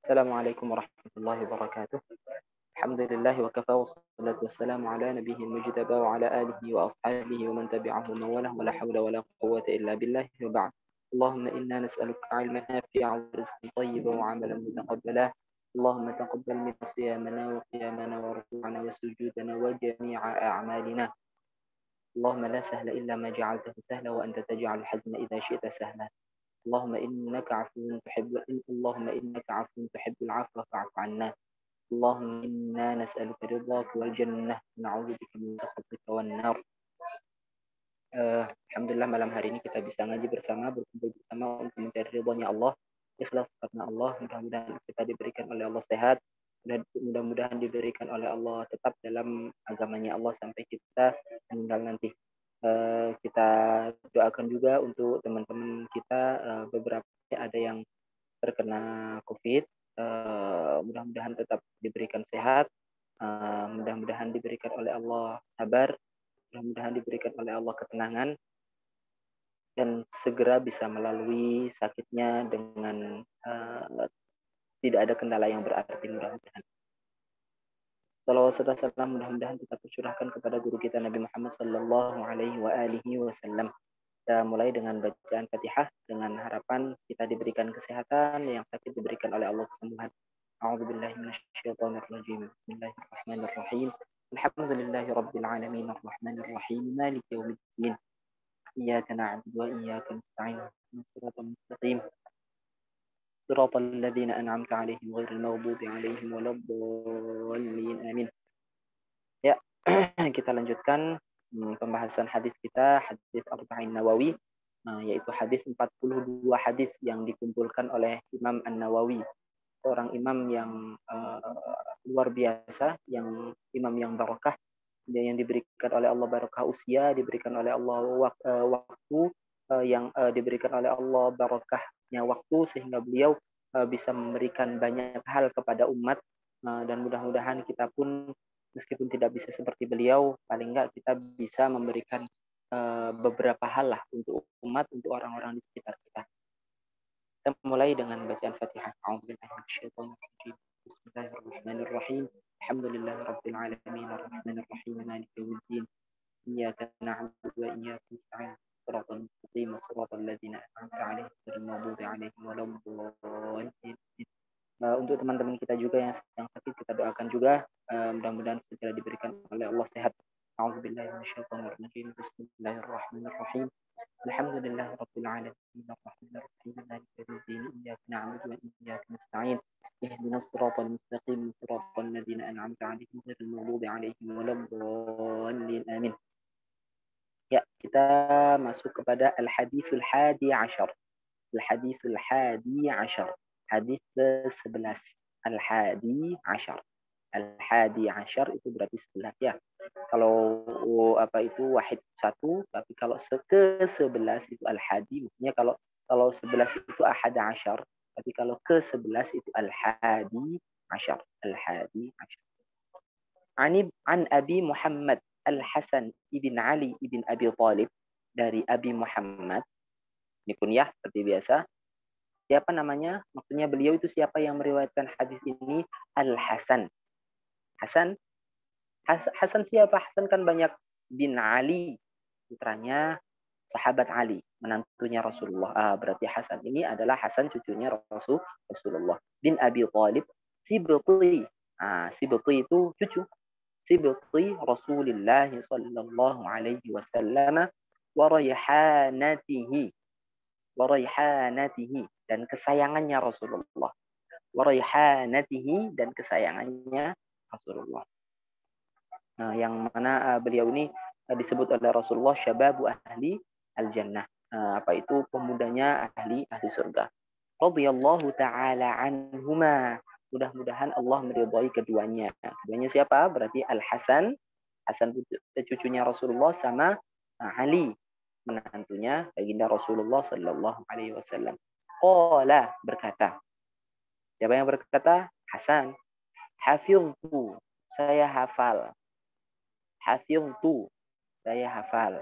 السلام عليكم ورحمة الله وبركاته. الحمد لله وكفى والصلاة والسلام على نبيه المجتبى وعلى آله وأصحابه ومن تبعه ومن والاه ولا حول ولا قوة إلا بالله وبعد. اللهم إنا نسألك علما نافعا ورزقا طيبا وعملا متقبلا. اللهم تقبل منا صيامنا وقيامنا وركوعنا وسجودنا وجميع أعمالنا. اللهم لا سهل إلا ما جعلته سهلا وأنت تجعل الحزن إذا شئت سهلا. اللهم إنك عفو تحب العفو فاعف عنا. اللهم إنا نسألك رضاك والجنة نعوذ بك من سخطك والنار. Alhamdulillah malam hari ini kita bisa ngaji bersama, berkumpul bersama untuk mencari ridhonya Allah, ikhlas karena Allah. Mudah-mudahan kita diberikan oleh Allah sehat, dan mudah-mudahan diberikan oleh Allah tetap dalam agamanya Allah sampai kita meninggal nanti. Kita doakan juga untuk teman-teman kita, beberapa ada yang terkena COVID, mudah-mudahan tetap diberikan sehat, mudah-mudahan diberikan oleh Allah sabar, mudah-mudahan diberikan oleh Allah ketenangan, dan segera bisa melalui sakitnya dengan tidak ada kendala yang berarti mudah-mudahan. Salawat serta salam mudah-mudahan kita tercurahkan kepada guru kita Nabi Muhammad sallallahu alaihi wasallam. Kita mulai dengan bacaan Fatihah dengan harapan kita diberikan kesehatan, yang sakit diberikan oleh Allah kesembuhan. A'udzubillahi minasyaitonir rajim. Bismillahirrahmanirrahim. Alhamdulillahi rabbil alamin arrahmanir rahim maliki yaumiddin. Iyyaka na'budu wa iyyaka nasta'in. Shiratal mustaqim. Shiratal ladzina an'amta 'alaihim ghairil maghdubi 'alaihim waladdallin. Amin. Ya, kita lanjutkan pembahasan hadis kita, hadis Arba'in Nawawi, yaitu hadis 42 hadis yang dikumpulkan oleh Imam An-Nawawi, seorang imam yang luar biasa, yang imam yang barakah, yang diberikan oleh Allah barakah usia, diberikan oleh Allah waktu, yang diberikan oleh Allah barakahnya waktu, sehingga beliau bisa memberikan banyak hal kepada umat, dan mudah-mudahan kita pun meskipun tidak bisa seperti beliau, paling enggak kita bisa memberikan beberapa hal lah untuk umat, untuk orang-orang di sekitar kita. Kita mulai dengan bacaan Fatihah. Bismillahirrahmanirrahim. Alhamdulillahirabbil alamin arrahmanir rahim maliki yaumiddin. Iyyaka na'budu wa iyyaka nasta'in. Shiratal mustaqim shiratal ladzina an'amta 'alaihim ghairil maghdubi 'alaihim waladdallin. Untuk teman-teman kita juga yang sedang sakit, kita doakan juga mudah-mudahan segera diberikan oleh Allah sehat. A'udzubillahi minasyaitonir rajim. Bismillahirrahmanirrahim. Alhamdulillahirabbil alamin arrahmanir rahim maliki yaumiddin. Iyyaka na'budu wa iyyaka nasta'in. Ihdinas siratal mustaqim siratal ladzina an'amta 'alaihim ghairil maghdubi 'alaihim waladdallin. Amin. Ya, kita masuk kepada al-hadisul hadi asyar. Al-hadisul hadi asyar. Hadis ke-11. Al-hadi asyar. Al-hadi asyar itu berarti 11 ya. Kalau itu wahid satu, tapi kalau ke-11 itu al-hadi, maksudnya kalau 11 itu ahad asyar, tapi kalau ke-11 itu al-hadi asyar. Al-hadi asyar. An Abi Muhammad Al-Hasan ibn Ali ibn Abi Thalib, dari Abi Muhammad, ini kunyah seperti biasa. Siapa namanya? Maksudnya beliau itu siapa yang meriwayatkan hadis ini? Al-Hasan. Hasan siapa? Hasan kan banyak. Bin Ali, putranya sahabat Ali, menantunya Rasulullah. Berarti Hasan ini adalah Hasan cucunya Rasulullah. Bin Abi Thalib, sibti. Sibti itu cucu. Sibti Rasulullah sallallahu alaihi wasallam wa rayhanatihi. Dan kesayangannya Rasulullah. Warayhanatihi, dan kesayangannya Rasulullah. Yang mana beliau ini disebut oleh Rasulullah syababu ahli al-jannah. Itu pemudanya ahli surga. Radhiyallahu ta'ala anhuma. Mudah-mudahan Allah meridhai keduanya. Keduanya siapa? Berarti Al-Hasan. Hasan cucunya Rasulullah, sama Ali, menantunya baginda Rasulullah sallallahu alaihi wasallam. Qala, berkata. Siapa yang berkata? Hasan. Hafiztu, saya hafal. Hafiztu, saya hafal.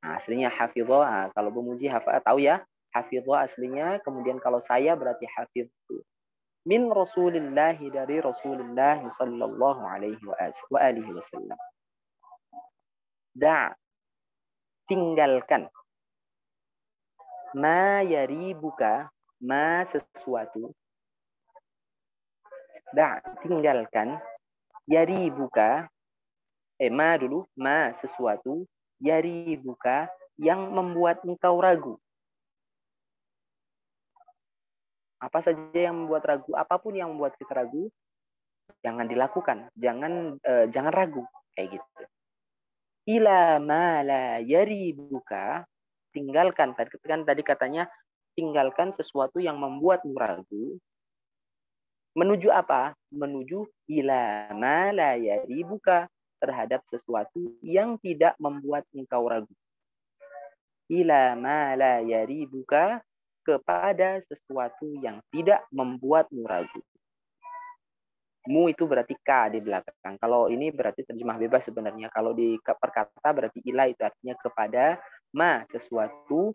Aslinya hafidhah. Kalau memuji hafal, tahu ya? Hafidhah aslinya, kemudian kalau saya berarti hafiztu. min Rasulillah, dari Rasulullah sallallahu alaihi wa alihi wasallam. Da', tinggalkan. Ma yaribuka, ma sesuatu. Da', tinggalkan. Yaribuka, ma dulu, ma sesuatu. Yaribuka, yang membuat engkau ragu. Apa saja yang membuat ragu, apapun yang membuat kita ragu, jangan dilakukan, jangan ragu, kayak gitu. Ila ma la yaribuka, tinggalkan. Tadi katanya tinggalkan sesuatu yang membuatmu ragu. Menuju apa? Menuju ila ma la yaribuka, terhadap sesuatu yang tidak membuat engkau ragu. Ila ma la yaribuka, kepada sesuatu yang tidak membuatmu ragu. Mu itu berarti ka di belakang. Kalau ini berarti terjemah bebas sebenarnya. Kalau di perkata berarti ila itu artinya kepada, ma sesuatu,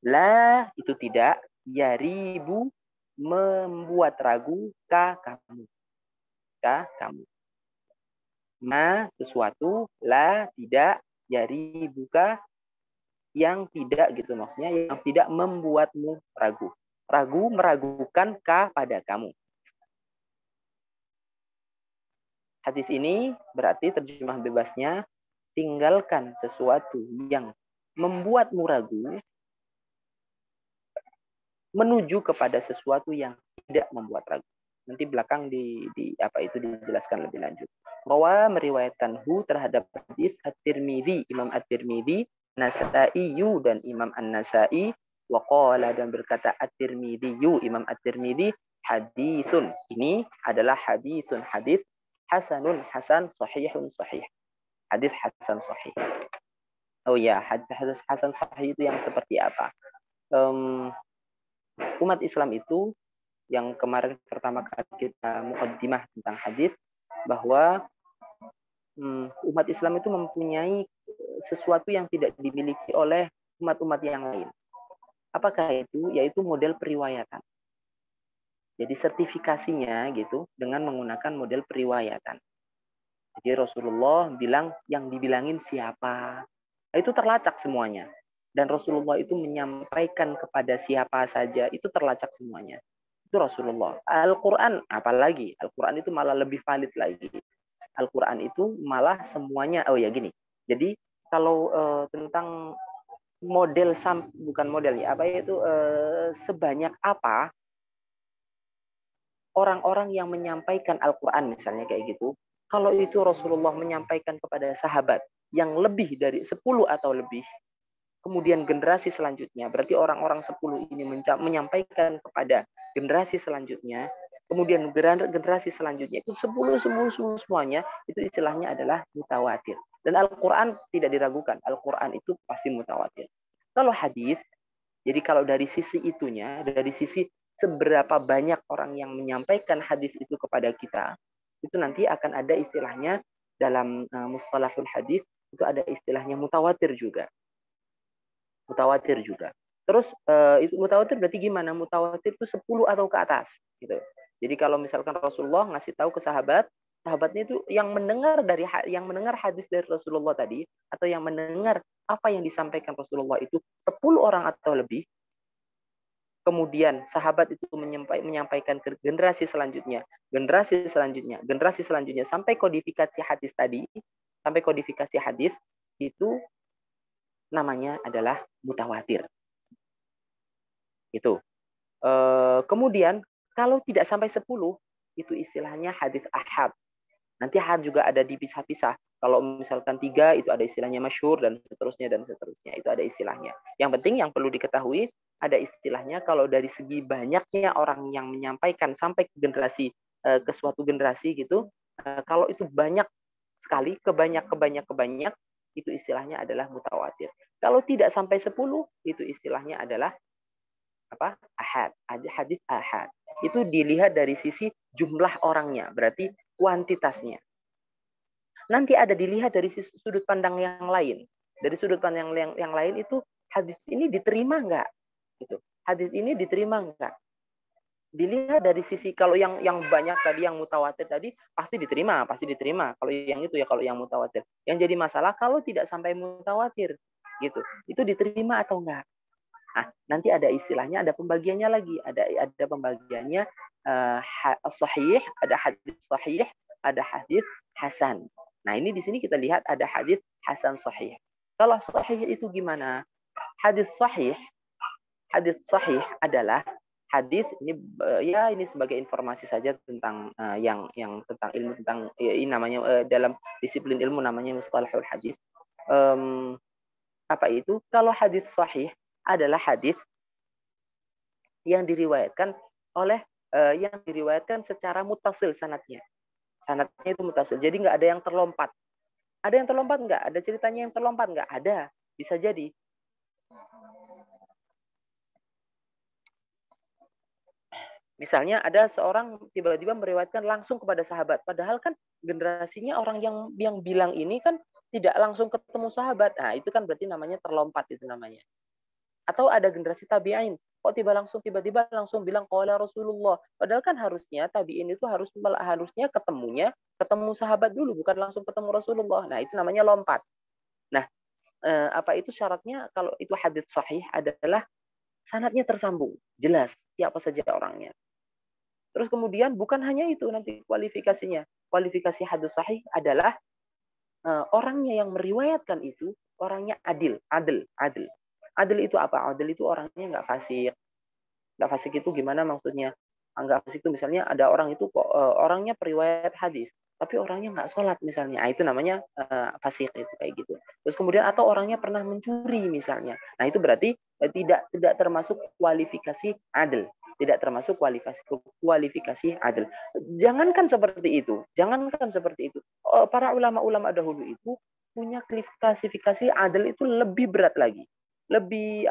la itu tidak, yaribu membuat ragu, ka kamu. Ka kamu. Ma sesuatu, la tidak, yaribuka yang tidak gitu maksudnya, yang tidak membuatmu ragu. Ragu, meragukan ka pada kamu. Hadis ini berarti terjemah bebasnya, tinggalkan sesuatu yang membuatmu ragu menuju kepada sesuatu yang tidak membuat ragu. Nanti belakang di apa itu dijelaskan lebih lanjut. Rawa meriwayatkan terhadap hadis At-Tirmidzi, Imam At-Tirmidzi, Nasa'i dan Imam An-Nasa'i, waqala dan berkata At-Tirmidzi, Imam At-Tirmidzi, hadisun. Ini adalah hadisun, hadis hasanun, hasan, sahihun, sahih. Hadis hasan sahih. Oh ya, hadis hasan sahih itu yang seperti apa? Umat Islam itu yang kemarin pertama kali kita muqaddimah tentang hadis, bahwa umat Islam itu mempunyai sesuatu yang tidak dimiliki oleh umat-umat yang lain. Apakah itu? Yaitu model periwayatan. Jadi sertifikasinya gitu dengan menggunakan model periwayatan. Jadi Rasulullah bilang yang dibilangin siapa, itu terlacak semuanya. Dan Rasulullah itu menyampaikan kepada siapa saja, itu terlacak semuanya. Itu Rasulullah. Al-Quran, apalagi. Al-Quran itu malah lebih valid lagi. Al-Quran itu malah semuanya, oh ya gini. Jadi kalau tentang model, bukan model ya, apa itu, sebanyak apa orang-orang yang menyampaikan Al-Quran misalnya kayak gitu, kalau itu Rasulullah menyampaikan kepada sahabat yang lebih dari 10 atau lebih, kemudian generasi selanjutnya, berarti orang-orang 10 ini menyampaikan kepada generasi selanjutnya, kemudian generasi selanjutnya, itu 10 semuanya, itu istilahnya adalah mutawatir. Dan Al-Quran tidak diragukan, Al-Quran itu pasti mutawatir. Kalau hadis, jadi kalau dari sisi itunya, dari sisi seberapa banyak orang yang menyampaikan hadis itu kepada kita, itu nanti akan ada istilahnya dalam mustalahul hadis, itu ada istilahnya mutawatir juga. Mutawatir juga. Terus itu mutawatir berarti gimana? Mutawatir itu 10 atau ke atas gitu. Jadi kalau misalkan Rasulullah ngasih tahu ke sahabatnya itu yang mendengar hadis dari Rasulullah tadi, atau yang mendengar apa yang disampaikan Rasulullah itu 10 orang atau lebih, kemudian sahabat itu menyampaikan ke generasi selanjutnya, sampai kodifikasi hadis tadi, sampai kodifikasi hadis, itu namanya adalah mutawatir. Itu. Kemudian kalau tidak sampai 10, itu istilahnya hadis ahad. Nanti ahad juga ada dipisah-pisah. Kalau misalkan 3, itu ada istilahnya masyhur dan seterusnya. Itu ada istilahnya. Yang penting yang perlu diketahui, ada istilahnya kalau dari segi banyaknya orang yang menyampaikan sampai ke generasi, ke suatu generasi gitu, kalau itu banyak sekali, kebanyak, itu istilahnya adalah mutawatir. Kalau tidak sampai 10, itu istilahnya adalah apa? Ahad. Hadis ahad. Itu dilihat dari sisi jumlah orangnya, berarti kuantitasnya. Nanti ada dilihat dari sudut pandang yang lain. Dari sudut pandang yang lain itu hadis ini diterima nggak? Gitu. Hadis ini diterima nggak? dilihat dari sisi, kalau yang banyak tadi, yang mutawatir tadi pasti diterima. Kalau yang itu ya, kalau yang mutawatir. Yang jadi masalah kalau tidak sampai mutawatir gitu. Itu diterima atau enggak? Nah, nanti ada istilahnya, ada pembagiannya lagi. Ada pembagiannya sahih, ada hadis sahih, ada hadis hasan. Nah, ini di sini kita lihat ada hadis hasan sahih. Kalau sahih itu gimana? Hadis sahih adalah hadis ini, ya ini sebagai informasi saja tentang yang tentang ilmu, tentang ini namanya dalam disiplin ilmu namanya mustalahul hadis. Apa itu? Kalau hadis sahih adalah hadis yang diriwayatkan secara mutasil sanadnya. Sanadnya itu mutasil. Jadi nggak ada yang terlompat. Ada yang terlompat nggak? Ada ceritanya yang terlompat nggak? Ada. Bisa jadi. Misalnya ada seorang tiba-tiba meriwayatkan langsung kepada sahabat, padahal kan generasinya orang yang bilang ini kan tidak langsung ketemu sahabat. Nah, itu kan berarti namanya terlompat, itu namanya. Atau ada generasi tabi'in, kok tiba-tiba langsung bilang qala Rasulullah. Padahal kan harusnya tabi'in itu harusnya ketemu sahabat dulu, bukan langsung ketemu Rasulullah. Nah, itu namanya lompat. Nah, apa itu syaratnya kalau itu hadits sahih adalah sanadnya tersambung, jelas siapa saja orangnya. Terus kemudian bukan hanya itu nanti kualifikasinya. Kualifikasi hadis sahih adalah orangnya yang meriwayatkan itu orangnya adil. Adil itu apa? Adil itu orangnya nggak fasik. Nggak fasik itu gimana maksudnya? Nggak fasik itu misalnya ada orang itu orangnya periwayat hadis, tapi orangnya nggak sholat misalnya. Nah, itu namanya fasik, itu kayak gitu. Terus kemudian atau orangnya pernah mencuri misalnya. Nah, itu berarti tidak termasuk kualifikasi adil. Tidak termasuk kualifikasi adil. Jangankan seperti itu. Para ulama-ulama dahulu itu punya klasifikasi adil itu lebih berat lagi. Lebih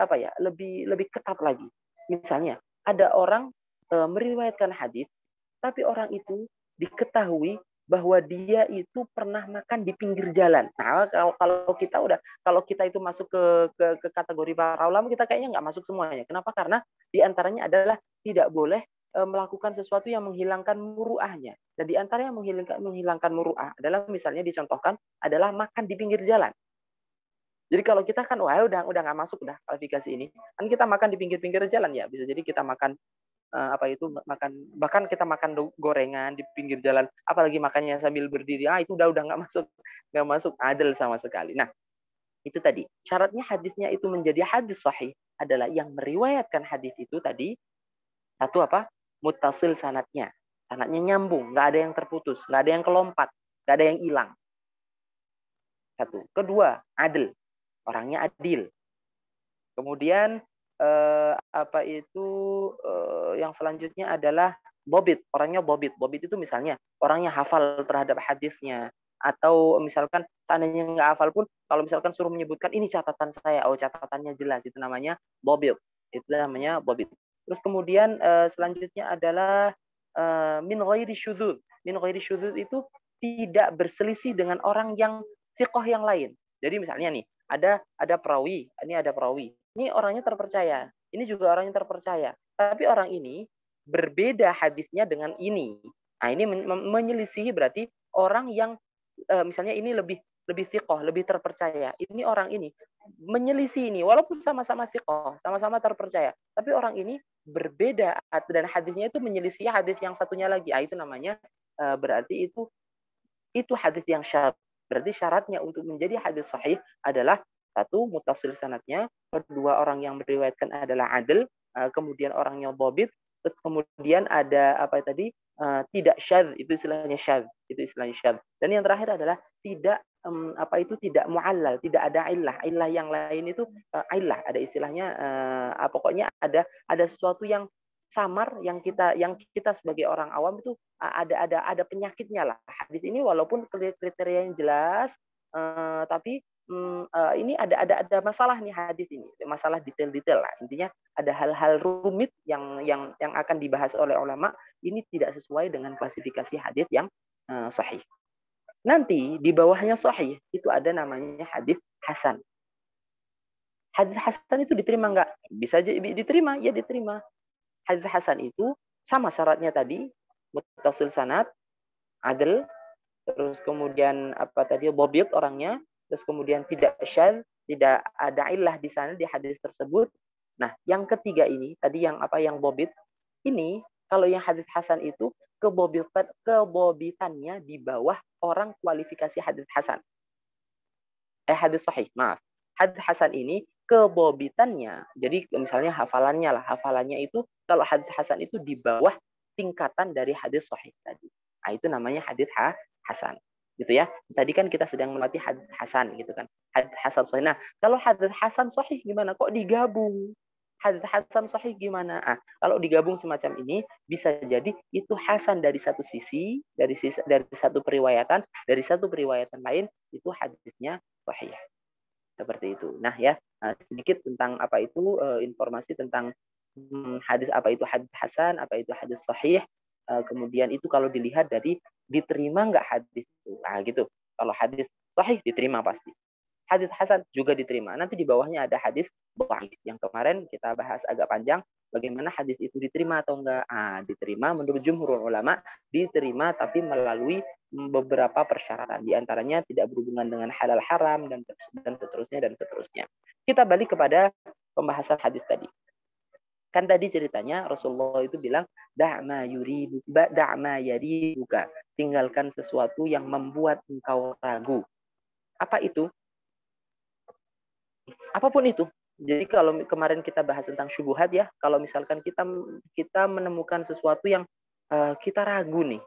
ketat lagi. Misalnya, ada orang meriwayatkan hadis, tapi orang itu diketahui bahwa dia itu pernah makan di pinggir jalan. Nah, kalau kita itu masuk ke kategori para ulama, kita kayaknya nggak masuk semuanya. Kenapa? Karena diantaranya adalah tidak boleh melakukan sesuatu yang menghilangkan muruahnya. Dan diantara yang menghilangkan muruah adalah misalnya dicontohkan adalah makan di pinggir jalan. Jadi kalau kita kan udah nggak masuk udah kualifikasi ini. Kan kita makan di pinggir-pinggir jalan ya. Bisa jadi kita makan bahkan kita makan gorengan di pinggir jalan, apalagi makannya sambil berdiri, itu udah nggak masuk adil sama sekali. Nah, itu tadi syaratnya hadisnya itu menjadi hadis sahih adalah yang meriwayatkan hadis itu tadi satu apa? Muttasil sanadnya nyambung, nggak ada yang terputus, nggak ada yang kelompat, nggak ada yang hilang. Satu. Kedua, adil, orangnya adil. Kemudian yang selanjutnya adalah bobit, orangnya bobit. Bobit itu misalnya orangnya hafal terhadap hadisnya, atau misalkan seandainya nggak hafal pun, kalau misalkan suruh menyebutkan ini catatan saya, catatannya jelas, itu namanya bobit. Terus kemudian selanjutnya adalah min ghairi syudzuz. Min ghairi syudzuz itu tidak berselisih dengan orang yang thiqah yang lain. Jadi misalnya nih, ada perawi, ini orangnya terpercaya, ini juga orangnya terpercaya, tapi orang ini berbeda hadisnya dengan ini. Nah, ini menyelisihi berarti orang yang misalnya ini lebih thiqah, lebih terpercaya. Ini orang ini menyelisih ini, walaupun sama-sama thiqah, sama-sama terpercaya, tapi orang ini berbeda dan hadisnya itu menyelisih hadis yang satunya lagi. Itu namanya berarti itu hadis yang syadz. Berarti syaratnya untuk menjadi hadis sahih adalah satu, mutasil sanadnya, kedua, orang yang meriwayatkan adalah adil, kemudian orangnya bobit, terus kemudian ada tidak syadz, itu istilahnya syadz, dan yang terakhir adalah tidak tidak mu'allal, tidak ada illah yang lain itu illah, ada istilahnya pokoknya ada sesuatu yang samar yang kita sebagai orang awam itu ada penyakitnya lah. Hadis ini walaupun kriterianya jelas, tapi ini ada masalah nih hadis ini, masalah detail-detail lah. Intinya ada hal-hal rumit yang akan dibahas oleh ulama, ini tidak sesuai dengan klasifikasi hadis yang sahih. Nanti di bawahnya sahih itu ada namanya hadis hasan. Hadis hasan itu diterima nggak? Bisa diterima, ya diterima. Hadis hasan itu Sama syaratnya tadi, muttasil sanad, adl, terus kemudian apa tadi, bobit orangnya, terus kemudian tidak syadz, tidak ada illah di sana di hadis tersebut. Nah, yang ketiga ini tadi yang apa, yang bobit ini, kalau yang hadis hasan itu kebobitannya di bawah orang kualifikasi hadis hasan. Hadis sahih, maaf. Hadis hasan ini kebobitannya, jadi misalnya hafalannya itu kalau hadis hasan itu di bawah tingkatan dari hadis sahih tadi. Nah, itu namanya hadis hasan. Gitu ya. Tadi kan kita sedang melatih hadis hasan gitu kan. Hadis hasan sahih. Nah, kalau hadis hasan sahih gimana? Kok digabung? Hadis hasan sahih gimana? Kalau digabung semacam ini bisa jadi itu hasan dari satu sisi, dari satu periwayatan, dari satu periwayatan lain itu hadisnya sahih. Seperti itu. Nah ya, sedikit tentang apa itu informasi tentang hadis, apa itu hadis hasan, apa itu hadis sahih. Kemudian itu kalau dilihat dari diterima nggak hadis itu. Nah gitu. Kalau hadis sahih diterima pasti. Hadis hasan juga diterima. Nanti di bawahnya ada hadis dhaif. Yang kemarin kita bahas agak panjang bagaimana hadis itu diterima atau enggak. Diterima menurut jumhur ulama, diterima tapi melalui beberapa persyaratan. Di antaranya tidak berhubungan dengan halal haram dan seterusnya. Kita balik kepada pembahasan hadis tadi. Kan tadi ceritanya Rasulullah itu bilang da'ma yaribuka, tinggalkan sesuatu yang membuat engkau ragu. Apa itu? Apapun itu. Jadi kalau kemarin kita bahas tentang syubhat ya, kalau misalkan kita menemukan sesuatu yang kita ragu nih,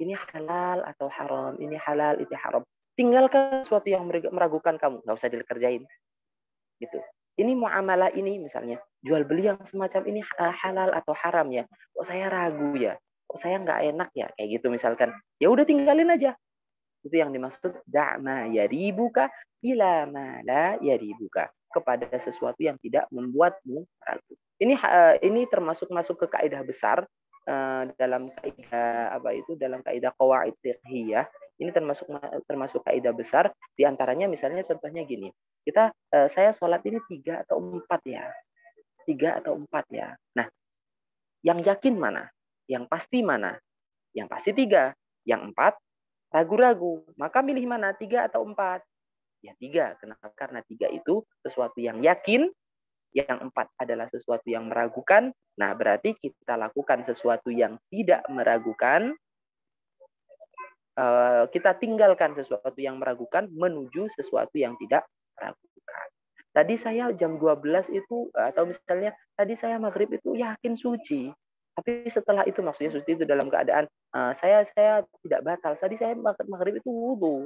ini halal atau haram, ini halal, itu haram. Tinggalkan sesuatu yang meragukan kamu, nggak usah dikerjain. Gitu. Ini muamalah ini misalnya, jual beli yang semacam ini halal atau haram ya. Kok saya ragu ya? Kok saya nggak enak ya? Kayak gitu misalkan. Ya udah tinggalin aja. Itu yang dimaksud da'ma yaribuka ila ma la yaribuka, kepada sesuatu yang tidak membuatmu ragu. Ini termasuk masuk ke kaidah besar dalam kaidah apa itu, dalam kaidah qawaid fiqhiyah. Ini termasuk kaidah besar, di antaranya misalnya contohnya gini. Saya sholat ini 3 atau 4 ya. 3 atau 4 ya. Nah, yang yakin mana? Yang pasti mana? Yang pasti 3. Yang 4 ragu-ragu. Maka milih mana? 3 atau 4? Ya 3. Kenapa? Karena 3 itu sesuatu yang yakin, yang 4 adalah sesuatu yang meragukan. Nah, berarti kita lakukan sesuatu yang tidak meragukan, kita tinggalkan sesuatu yang meragukan menuju sesuatu yang tidak meragukan. Tadi saya jam 12 itu, atau misalnya tadi saya maghrib itu yakin suci. Tapi setelah itu, maksudnya suci itu dalam keadaan saya tidak batal. Tadi saya maghrib itu wudu.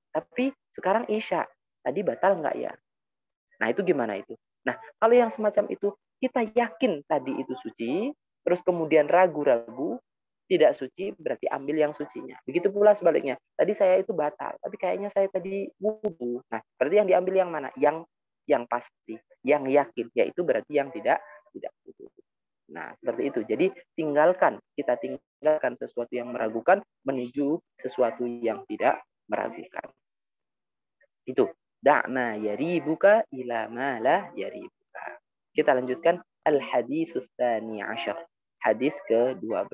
Tapi sekarang isya. Tadi batal nggak ya? Nah itu gimana itu? Nah kalau yang semacam itu, kita yakin tadi itu suci, terus kemudian ragu-ragu, tidak suci, berarti ambil yang sucinya. Begitu pula sebaliknya. Tadi saya itu batal, tapi kayaknya saya tadi wudu. Nah, berarti yang diambil yang mana? Yang pasti, yang yakin, yaitu berarti yang tidak wudu. Nah, seperti itu. Jadi kita tinggalkan sesuatu yang meragukan menuju sesuatu yang tidak meragukan. Itu. Da'ma yaribuka ila ma la yaribuka. Kita lanjutkan al-haditsus tsani asyar. Hadis ke-12.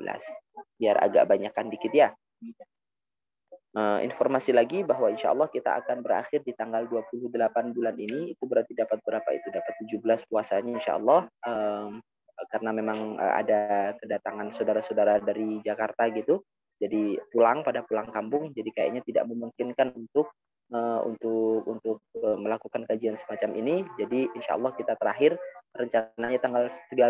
Biar agak banyakkan dikit ya. Informasi lagi bahwa insya Allah kita akan berakhir di tanggal 28 bulan ini. Itu berarti dapat berapa itu? Dapat 17 puasanya insya Allah. Karena memang ada kedatangan saudara-saudara dari Jakarta gitu. Jadi pada pulang kampung. Jadi kayaknya tidak memungkinkan untuk melakukan kajian semacam ini. Jadi insya Allah kita terakhir rencananya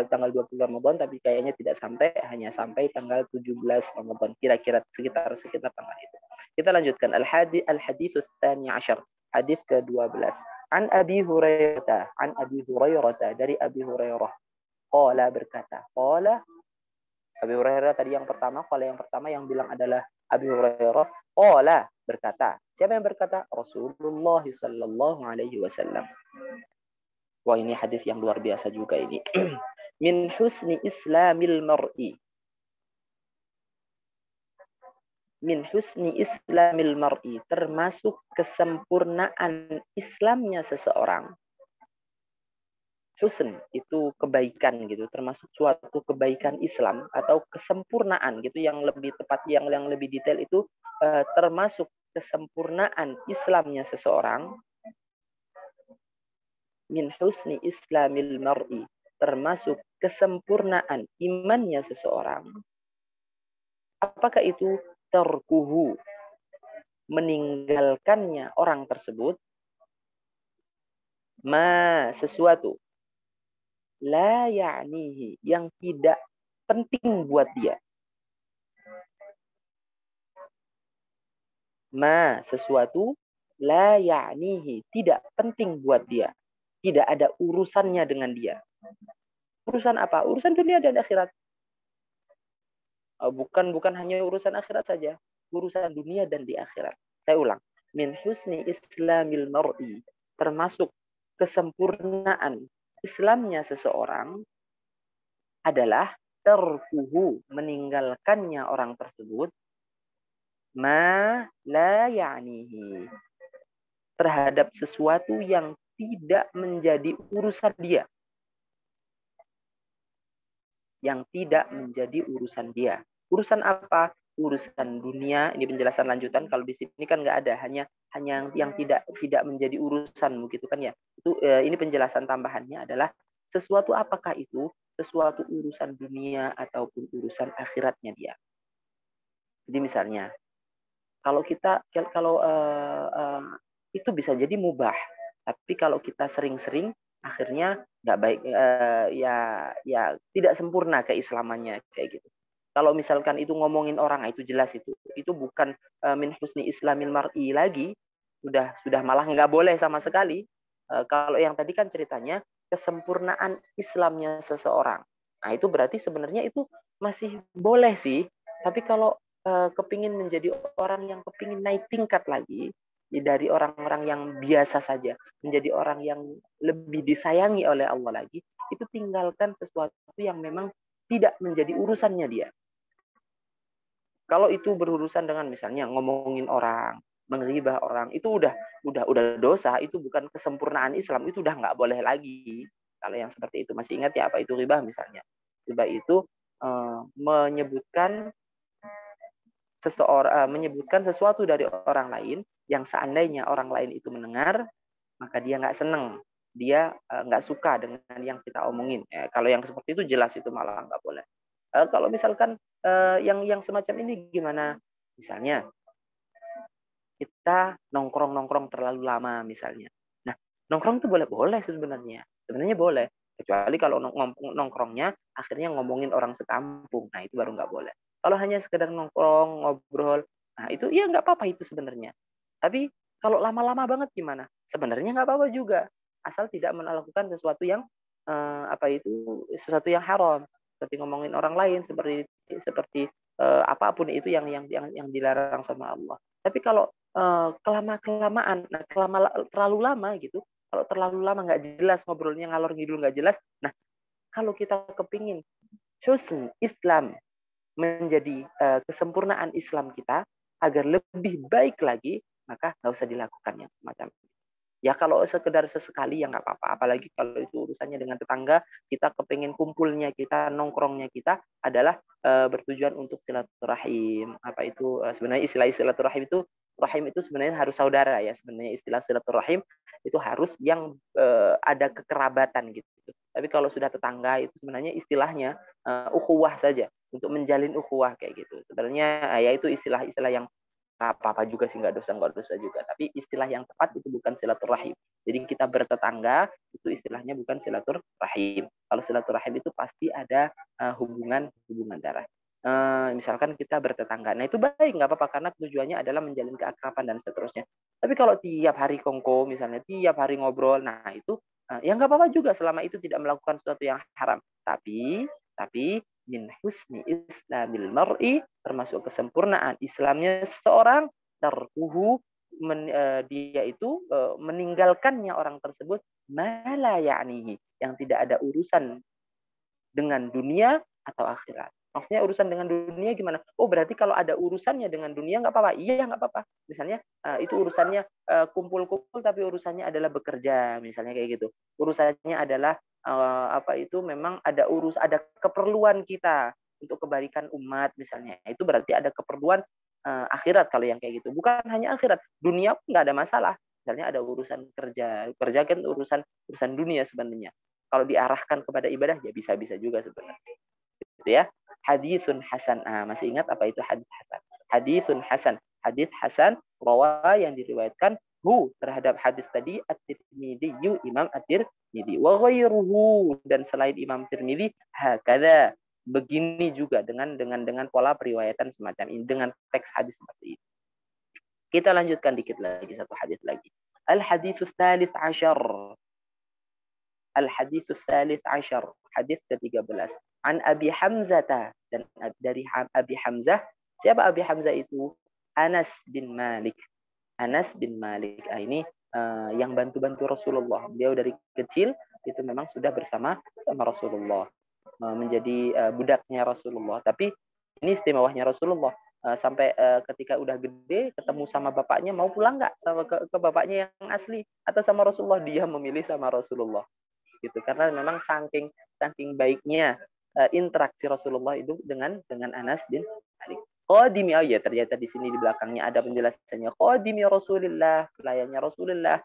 tanggal 20 Ramadan, tapi kayaknya tidak sampai, hanya sampai tanggal 17 Ramadan, kira-kira sekitar tanggal itu. Kita lanjutkan al-hadits tsani asyar, hadis ke-12. An Abi Hurairah, dari Abi Hurairah, qala berkata, Abi Hurairah tadi yang pertama yang bilang adalah Abi Hurairah, qala berkata. Siapa yang berkata? Rasulullah sallallahu alaihi wasallam. Wah, ini hadis yang luar biasa juga ini. Min husni islamil mar'i. Min husni islamil mar'i, termasuk kesempurnaan Islamnya seseorang. husn itu kebaikan gitu, termasuk suatu kebaikan Islam atau kesempurnaan gitu, yang lebih tepat, yang lebih detail itu termasuk kesempurnaan Islamnya seseorang. Min husni islamil mar'i, termasuk kesempurnaan imannya seseorang. Apakah itu? Tarkuhu, meninggalkannya orang tersebut, sesuatu, la ya'nihi, yang tidak penting buat dia. Sesuatu, la ya'nihi, tidak penting buat dia. Tidak ada urusannya dengan dia. Urusan apa? Urusan dunia dan akhirat. Bukan hanya urusan akhirat saja, urusan dunia dan di akhirat. Saya ulang, min husni islamil mar'i, termasuk kesempurnaan Islamnya seseorang adalah tarkuhu, meninggalkannya orang tersebut, ma la ya'nihi, terhadap sesuatu yang tidak menjadi urusan dia. Yang tidak menjadi urusan dia. Urusan apa? Urusan dunia. Ini penjelasan lanjutan. Kalau di sini kan nggak ada, hanya yang tidak menjadi urusanmu gitu kan ya. Itu ini penjelasan tambahannya adalah sesuatu apakah itu? Sesuatu urusan dunia ataupun urusan akhiratnya dia. Jadi misalnya kalau itu bisa jadi mubah, tapi kalau kita sering-sering akhirnya nggak baik, ya tidak sempurna keislamannya kayak gitu. Kalau misalkan itu ngomongin orang, itu jelas itu bukan min husni islamil mar'i lagi, sudah malah nggak boleh sama sekali. Kalau yang tadi kan ceritanya kesempurnaan Islamnya seseorang, nah itu berarti sebenarnya itu masih boleh sih. Tapi kalau kepingin menjadi orang yang kepingin naik tingkat lagi, dari orang-orang yang biasa saja menjadi orang yang lebih disayangi oleh Allah lagi, itu tinggalkan sesuatu yang memang tidak menjadi urusannya dia. Kalau itu berurusan dengan misalnya ngomongin orang, menghibah orang, itu udah dosa, itu bukan kesempurnaan Islam, itu udah nggak boleh lagi. Kalau yang seperti itu masih ingat ya apa itu ghibah misalnya? Ghibah itu menyebutkan sesuatu dari orang lain yang seandainya orang lain itu mendengar, maka dia nggak seneng, dia nggak suka dengan yang kita omongin. Kalau yang seperti itu jelas itu malah nggak boleh. Kalau misalkan yang semacam ini gimana? Misalnya kita nongkrong terlalu lama misalnya. Nah, nongkrong itu boleh sebenarnya. Sebenarnya boleh. Kecuali kalau nongkrongnya akhirnya ngomongin orang sekampung. Nah, itu baru nggak boleh. Kalau hanya sekedar nongkrong, ngobrol, nah itu ya nggak apa-apa itu sebenarnya. Tapi kalau lama-lama banget gimana? Sebenarnya nggak apa-apa juga. Asal tidak melakukan sesuatu yang sesuatu yang haram. Seperti ngomongin orang lain, seperti apapun itu yang dilarang sama Allah. Tapi kalau kelamaan, terlalu lama gitu, kalau terlalu lama nggak jelas ngobrolnya, ngalor ngidul nggak jelas. Nah, kalau kita kepingin husn Islam menjadi kesempurnaan Islam kita agar lebih baik lagi, maka nggak usah dilakukan yang semacam itu. Ya kalau sekedar sesekali ya nggak apa-apa. Apalagi kalau itu urusannya dengan tetangga, kita kepengen kumpulnya kita, nongkrongnya kita adalah bertujuan untuk silaturahim. Apa itu sebenarnya istilah silaturahim itu, rahim itu sebenarnya harus saudara ya. Sebenarnya istilah silaturahim itu harus yang ada kekerabatan gitu. Tapi kalau sudah tetangga itu sebenarnya istilahnya ukhuwah saja, untuk menjalin ukhuwah kayak gitu. Sebenarnya ya itu istilah-istilah yang apa-apa juga sih, nggak dosa juga. Tapi istilah yang tepat itu bukan silaturahim. Jadi kita bertetangga itu istilahnya bukan silaturahim. Kalau silaturahim itu pasti ada hubungan darah. Misalkan kita bertetangga, nah itu baik, nggak apa-apa, karena tujuannya adalah menjalin keakraban dan seterusnya. Tapi kalau tiap hari kongko misalnya, tiap hari ngobrol, nah itu ya nggak apa-apa juga selama itu tidak melakukan sesuatu yang haram. Tapi min husni islamil mar'i, termasuk kesempurnaan Islamnya seseorang, tarkuhu, dia itu meninggalkannya orang tersebut, mala ya'nihi, yang tidak ada urusan dengan dunia atau akhirat. Maksudnya urusan dengan dunia gimana? Oh berarti kalau ada urusannya dengan dunia nggak apa-apa. Iya nggak apa-apa. Misalnya itu urusannya kumpul-kumpul tapi urusannya adalah bekerja, misalnya kayak gitu. Urusannya adalah apa itu memang ada ada keperluan kita untuk kebaikan umat misalnya. Itu berarti ada keperluan akhirat kalau yang kayak gitu. Bukan hanya akhirat, dunia pun nggak ada masalah. Misalnya ada urusan kerja kan urusan dunia sebenarnya. Kalau diarahkan kepada ibadah ya bisa-bisa juga sebenarnya. Gitu ya. Haditsun hasan. Masih ingat apa itu hadits hasan? Haditsun hasan. Hadits hasan rawa yang diriwayatkan terhadap hadis tadi at-Tirmidzi, Imam at-Tirmidzi wa ghairuhu, dan selain Imam Tirmidzi hakada, begini juga dengan pola periwayatan semacam ini dengan teks hadis seperti ini. Kita lanjutkan dikit lagi satu hadis lagi. Al-haditsus tsalits asyar. Al-haditsus tsalits asyar. Hadis ke-13. An Abi Hamzah, dan dari Abi Hamzah. Siapa Abi Hamzah itu? Anas bin Malik. Anas bin Malik. Ini yang bantu-bantu Rasulullah. Beliau dari kecil itu memang sudah bersama Rasulullah. Menjadi budaknya Rasulullah. Tapi ini istimewanya Rasulullah. Sampai ketika udah gede ketemu sama bapaknya, mau pulang nggak sama ke bapaknya yang asli atau sama Rasulullah, dia memilih sama Rasulullah gitu, karena memang saking baiknya interaksi Rasulullah itu dengan Anas bin Malik. Qadimi, ya ternyata di sini di belakangnya ada penjelasannya. Qadimi Rasulullah, pelayannya Rasulullah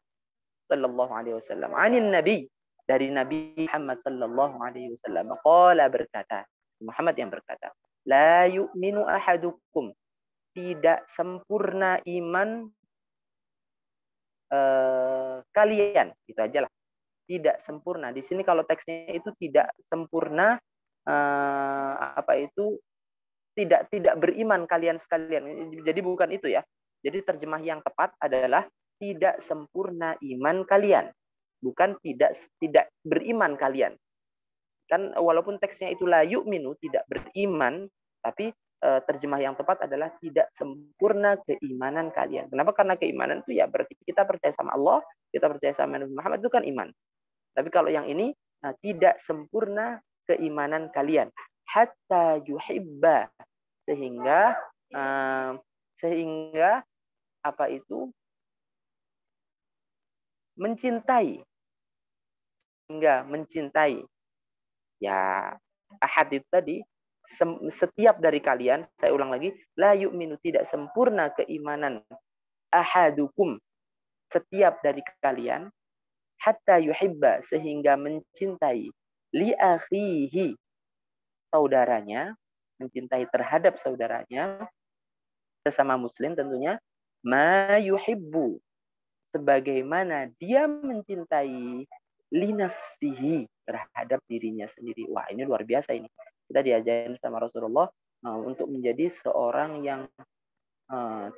sallallahu alaihi wasallam. Anin Nabi, dari Nabi Muhammad sallallahu alaihi wasallam. Qala, berkata, Muhammad yang berkata, la yu'minu ahadukum, tidak sempurna iman kalian. Itu aja lah. Tidak sempurna. Di sini kalau teksnya itu tidak sempurna, apa itu, tidak beriman kalian sekalian. Jadi bukan itu ya. Jadi terjemah yang tepat adalah tidak sempurna iman kalian. Bukan tidak beriman kalian. Kan walaupun teksnya itu la yu'minu, tidak beriman, tapi terjemah yang tepat adalah tidak sempurna keimanan kalian. Kenapa? Karena keimanan itu ya berarti kita percaya sama Allah, kita percaya sama Nabi Muhammad, itu kan iman. Tapi kalau yang ini tidak sempurna keimanan kalian. Hatta yuhibba, sehingga apa itu, mencintai, hingga mencintai. Ya, ahad itu tadi, setiap dari kalian, saya ulang lagi, la yu'minu, tidak sempurna keimanan ahadukum, setiap dari kalian, hatta yuhibba, sehingga mencintai, li akhihi, saudaranya, mencintai terhadap saudaranya, sesama muslim tentunya, ma yuhibbu, sebagaimana dia mencintai li nafsihi, terhadap dirinya sendiri. Wah, ini luar biasa ini. Kita diajarin sama Rasulullah untuk menjadi seorang yang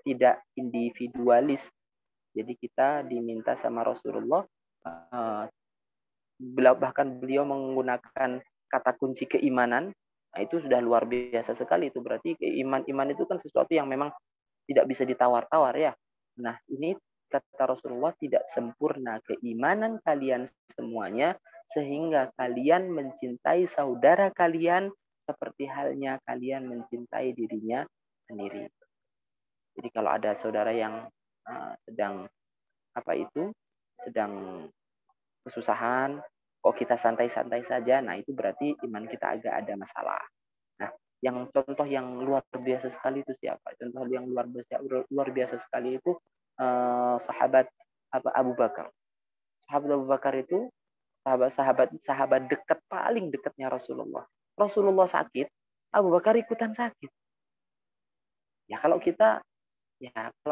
tidak individualis. Jadi kita diminta sama Rasulullah, bahkan beliau menggunakan kata kunci keimanan. Nah, itu sudah luar biasa sekali. Itu berarti iman itu kan sesuatu yang memang tidak bisa ditawar-tawar ya. Nah, ini kata Rasulullah, tidak sempurna keimanan kalian semuanya sehingga kalian mencintai saudara kalian seperti halnya kalian mencintai dirinya sendiri. Jadi kalau ada saudara yang sedang sedang kesusahan, kok kita santai-santai saja, nah itu berarti iman kita agak ada masalah. Nah, yang contoh yang luar biasa sekali itu siapa? Contoh yang luar biasa sekali itu sahabat Abu Bakar. Sahabat Abu Bakar itu sahabat dekat, paling dekatnya Rasulullah. Rasulullah sakit, Abu Bakar ikutan sakit. Ya kalau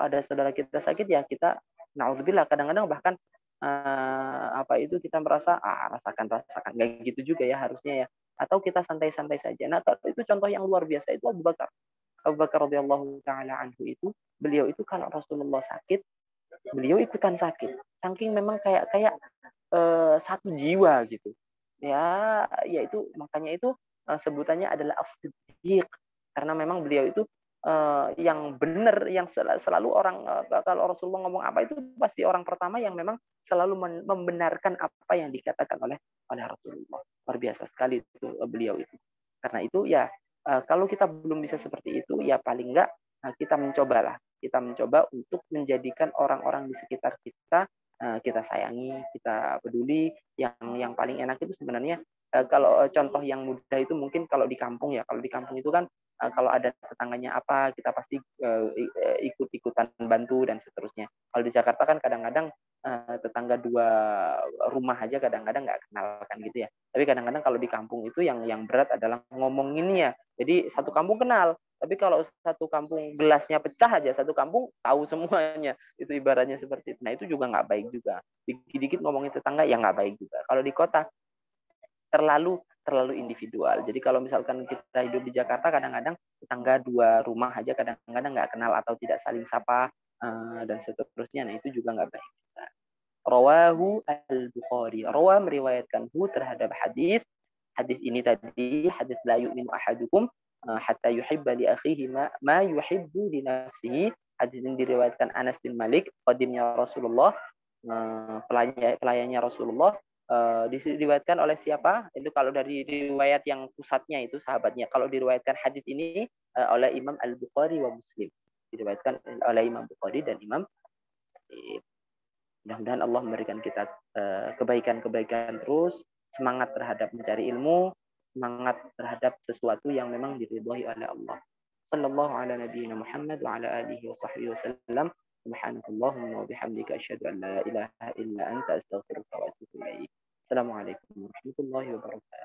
ada saudara kita sakit, ya kita naudzubillah, kadang-kadang bahkan kita merasa rasakan nggak gitu juga ya harusnya ya, atau kita santai-santai saja. Nah, itu contoh yang luar biasa itu Abu Bakar radhiyallahu taala anhu. Itu beliau itu kalau Rasulullah sakit, beliau ikutan sakit, saking memang kayak satu jiwa gitu ya. Yaitu makanya itu sebutannya adalah as-siddiq, karena memang beliau itu yang benar, yang selalu orang kalau Rasulullah ngomong apa itu pasti orang pertama yang memang selalu membenarkan apa yang dikatakan oleh Rasulullah. Luar biasa sekali itu beliau itu. Karena itu ya kalau kita belum bisa seperti itu, ya paling enggak kita mencoba untuk menjadikan orang-orang di sekitar kita kita sayangi, kita peduli. Yang paling enak itu sebenarnya kalau contoh yang mudah itu mungkin kalau di kampung ya. Kalau di kampung itu kan kalau ada tetangganya apa, kita pasti ikut-ikutan bantu dan seterusnya. Kalau di Jakarta kan kadang-kadang tetangga 2 rumah aja kadang-kadang nggak kenal kan gitu ya. Tapi kadang-kadang kalau di kampung itu yang berat adalah ngomonginnya. Jadi satu kampung kenal, tapi kalau satu kampung gelasnya pecah aja, satu kampung tahu semuanya. Itu ibaratnya seperti itu. Nah itu juga nggak baik juga. Dikit-dikit ngomongin tetangga ya nggak baik juga. Kalau di kota terlalu individual. Jadi kalau misalkan kita hidup di Jakarta, kadang-kadang tetangga 2 rumah aja kadang-kadang nggak kenal atau tidak saling sapa dan seterusnya. Nah itu juga nggak baik. Rawahu al-Bukhari. Rawa meriwayatkanhu terhadap hadis. Hadis ini tadi hadis la yu'minu ahadukum hatta yuhibba li akhihi ma yuhibbu li nafsihi. Hadis ini diriwayatkan Anas bin Malik, qadimnya Rasulullah, pelayannya Rasulullah. Diriwayatkan oleh siapa? Itu kalau dari riwayat yang pusatnya itu sahabatnya. Kalau diriwayatkan hadis ini oleh Imam Al-Bukhari wa Muslim. Diriwayatkan oleh Imam Bukhari dan Imam Muslim. Mudah-mudahan Allah memberikan kita kebaikan-kebaikan terus, semangat terhadap mencari ilmu, semangat terhadap sesuatu yang memang diridhai oleh Allah. Sallallahu ala nabiyyina Muhammad wa ala alihi wa sahbihi wasallam. Subhanakallahumma wa bihamdika asyhadu an la ilaha illa anta astaghfiruka wa atubu ilaik. Assalamualaikum warahmatullahi wabarakatuh.